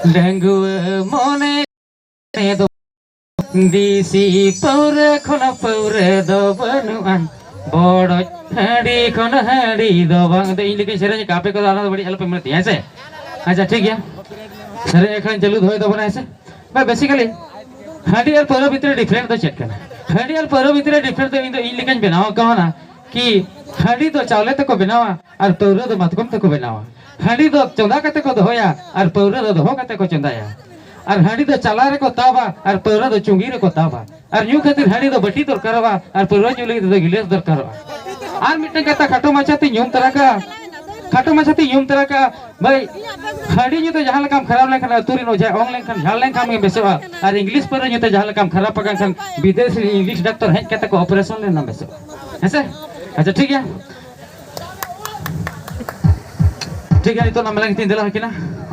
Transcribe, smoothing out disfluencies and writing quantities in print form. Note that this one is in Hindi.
Danggu mone do disi paura khona paura do banuan bodo hadi khona hadi do bang तो इन लेकिन शरीर कापे को दाना तो बड़ी हेल्प मिलती है ऐसे अच्छा ठीक है शरीर एखन चलू धोए तो बना ऐसे भाई बेसिकली हडी और पौरा भीतर डिफरेंट तो चेक करना हडी और पौरा भीतर डिफरेंट तो इन लेकिन बनाओ कहो ना कि हडी तो चावले तक को बनावा और पौरा तो मतकम तक को बनावा हडी तो चंदा कते को दोया और पौरा तो दोहो कते को चंदाया और हडी तो चला रे को ताबा और पौरा तो चुंगी रे को ताबा और न्यू खातिर हडी तो बटी तो करवा और पौरा न्यू लगी तो गिलास दर करवा और मिटन कता खाटो माचाती न्यूम तरह का खाटो माचाती न्यूम तरह का भाई हडी न्यू तो जहां काम खराब लेखन तुरी नो जाय ऑनलाइन खान झाल काम में बेसवा और इंग्लिश पर न्यू तो जहां काम खराब पकन खान विदेश इंग्लिश डॉक्टर है कते को ऑपरेशन ले ना बेसवा ऐसे अच्छा ठीक है तो नाम लगे तीन दिला है कि ना